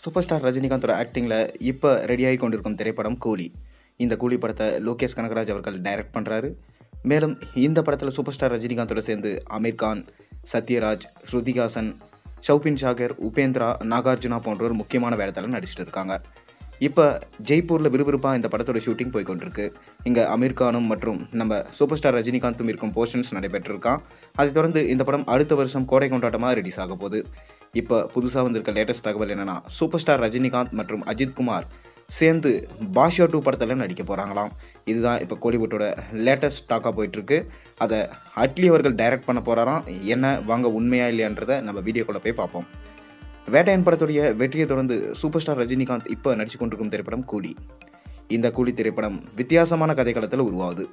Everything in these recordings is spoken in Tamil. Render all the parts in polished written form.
சூப்பர் ஸ்டார் ரஜினிகாந்தோட ஆக்டிங்கில் இப்போ ரெடியாகி கொண்டிருக்கும் திரைப்படம் கூலி. இந்த கூலி படத்தை லோகேஷ் கனகராஜ் அவர்கள் டைரக்ட் பண்ணுறாரு. மேலும் இந்த படத்தில் சூப்பர் ஸ்டார் ரஜினிகாந்தோட சேர்ந்து அமீர் கான், சத்யராஜ், ஸ்ருதிஹாசன், ஷௌபின் ஷாகர், உபேந்திரா, நாகார்ஜுனா போன்றோர் முக்கியமான வேடத்தில் நடிச்சிட்டு இருக்காங்க. இப்போ ஜெய்ப்பூரில் விறுவிறுப்பாக இந்த படத்தோட ஷூட்டிங் போய்கொண்டிருக்கு. இங்கே அமீர் கானும் மற்றும் நம்ம சூப்பர் ஸ்டார் ரஜினிகாந்தும் இருக்கும் போர்ஷன்ஸ் நடைபெற்றிருக்கான். அதைத் தொடர்ந்து இந்த படம் அடுத்த வருஷம் கோடை கொண்டாட்டமாக ரிலீஸ் ஆக போகுது. இப்போ புதுசாக வந்திருக்க லேட்டஸ்ட் தகவல் என்னென்னா, சூப்பர் ஸ்டார் ரஜினிகாந்த் மற்றும் அஜித் குமார் சேர்ந்து பாஷா 2 படத்தில் நடிக்க போகிறாங்களாம். இதுதான் இப்போ கோலிவுட்டோட லேட்டஸ்ட் டாக்காக போயிட்டுருக்கு. அதை அட்லி அவர்கள் டைரக்ட் பண்ண போகிறாராம். என்ன வாங்க உண்மையா இல்லையான்றதை நம்ம வீடியோக்குள்ளே போய் பார்ப்போம். வேட்டையன் படத்துடைய வெற்றியை தொடர்ந்து சூப்பர் ஸ்டார் ரஜினிகாந்த் இப்போ நடிச்சு கொண்டிருக்கும் திரைப்படம் கூலி. இந்த கூலி திரைப்படம் வித்தியாசமான கதைக்களத்தில் உருவாகுது.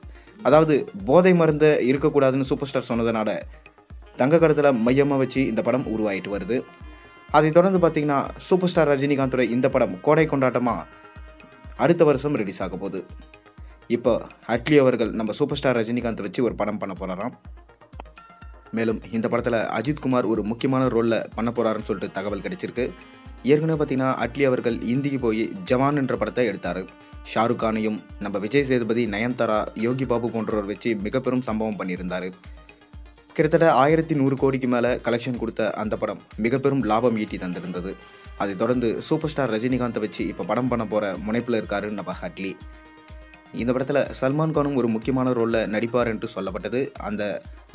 அதாவது போதை மருந்து இருக்கக்கூடாதுன்னு சூப்பர் ஸ்டார் சொன்னதுனால தங்க கடத்தில் மையமாக வச்சு இந்த படம் உருவாகிட்டு வருது. அதைத் தொடர்ந்து பார்த்தீங்கன்னா சூப்பர் ஸ்டார் ரஜினிகாந்தோட இந்த படம் கோடை கொண்டாட்டமாக அடுத்த வருஷம் ரிலீஸ் ஆக போகுது. இப்போ அட்லி அவர்கள் நம்ம சூப்பர் ஸ்டார் ரஜினிகாந்த் வச்சு ஒரு படம் பண்ண போகிறாராம். மேலும் இந்த படத்தில் அஜித் குமார் ஒரு முக்கியமான ரோலில் பண்ண போகிறாருன்னு சொல்லிட்டு தகவல் கிடைச்சிருக்கு. ஏற்கனவே பார்த்தீங்கன்னா அட்லி அவர்கள் இந்திக்கு போய் ஜவான் என்ற படத்தை எடுத்தார். ஷாருக் கானையும் நம்ம விஜய் சேதுபதி, நயன்தாரா, யோகி பாபு போன்றவர் வச்சு மிக பெரும் சம்பவம் பண்ணியிருந்தார். கிட்டத்தட்ட 1100 கோடிக்கு மேலே கலெக்ஷன் கொடுத்த அந்த படம் மிக பெரும் லாபம் ஈட்டி தந்திருந்தது. அதைத் தொடர்ந்து சூப்பர் ஸ்டார் ரஜினிகாந்தை வச்சு இப்போ படம் பண்ண போகிற முனைப்பில் இருக்காரு நம்ம அட்லி. இந்த படத்தில் சல்மான் கானும் ஒரு முக்கியமான ரோலில் நடிப்பார் என்று சொல்லப்பட்டது. அந்த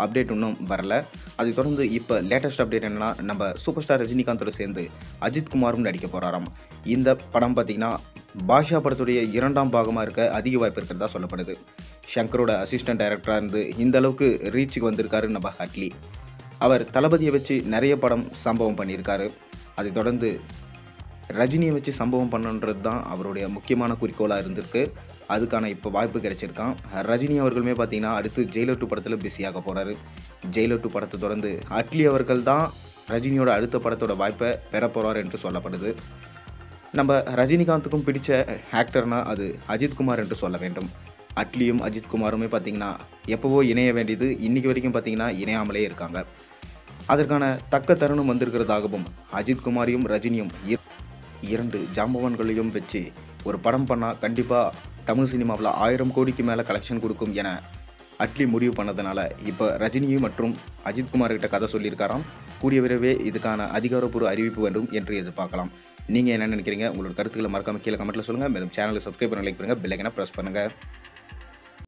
அப்டேட் இன்னும் வரல. அதைத் தொடர்ந்து இப்போ லேட்டஸ்ட் அப்டேட் என்னென்னா, நம்ம சூப்பர் ஸ்டார் ரஜினிகாந்தோடு சேர்ந்து அஜித் குமாரும் நடிக்க போகிறாராம். இந்த படம் பார்த்திங்கன்னா பாஷா படத்துடைய 2ஆம் பாகமாக இருக்க அதிக வாய்ப்பு இருக்கிறதா சொல்லப்படுது. ஷங்கரோட அசிஸ்டன்ட் டைரக்டராக இருந்து இந்த அளவுக்கு ரீச்சுக்கு வந்திருக்காரு நம்ம அட்லி. அவர் தளபதியை வச்சு நிறைய படம் சம்பவம் பண்ணியிருக்காரு. அதைத் தொடர்ந்து ரஜினியை வச்சு சம்பவம் பண்ணுன்றது தான் அவருடைய முக்கியமான குறிக்கோளாக இருந்திருக்கு. அதுக்கான இப்போ வாய்ப்பு கிடைச்சிருக்கான். ரஜினி அவர்களுமே பார்த்தீங்கன்னா அடுத்து ஜெயிலர் 2 படத்தில் பிஸியாக போகிறாரு. ஜெயிலர் 2 படத்தை தொடர்ந்து அட்லி அவர்கள் தான் ரஜினியோட அடுத்த படத்தோட வாய்ப்பை பெற போகிறார் என்று சொல்லப்படுது. நம்ம ரஜினிகாந்துக்கும் பிடிச்ச ஆக்டர்னால் அது அஜித் குமார் என்று சொல்ல வேண்டும். அட்லியும் அஜித் குமாருமே பார்த்திங்கன்னா எப்போவோ இணைய வேண்டியது, இன்றைக்கி வரைக்கும் பார்த்திங்கன்னா இணையாமலே இருக்காங்க. அதற்கான தக்க தருணம் வந்திருக்கிறதாகவும் அஜித் குமாரையும் ரஜினியும் 2 ஜாம்பவான்களையும் வச்சு ஒரு படம் பண்ணால் கண்டிப்பாக தமிழ் சினிமாவில் 1000 கோடிக்கு மேலே கலெக்ஷன் கொடுக்கும் என அட்லி முடிவு பண்ணதுனால இப்போ ரஜினியும் மற்றும் அஜித் குமார்கிட்ட கதை சொல்லியிருக்காராம். கூடிய விரைவே இதுக்கான அதிகாரப்பூர்வ அறிவிப்பு வேண்டும் என்று எதிர்பார்க்கலாம். நீங்கள் என்ன நினைக்கிறீங்க? உங்களோட கருத்துக்களை மறக்காம கீழே கமெண்ட்டில் சொல்லுங்கள். மேலும் சேனலை சப்ஸ்கிரைப் பண்ண, லைக் பண்ணுங்கள், பெல் ஐகானை ப்ரெஸ் பண்ணுங்கள்.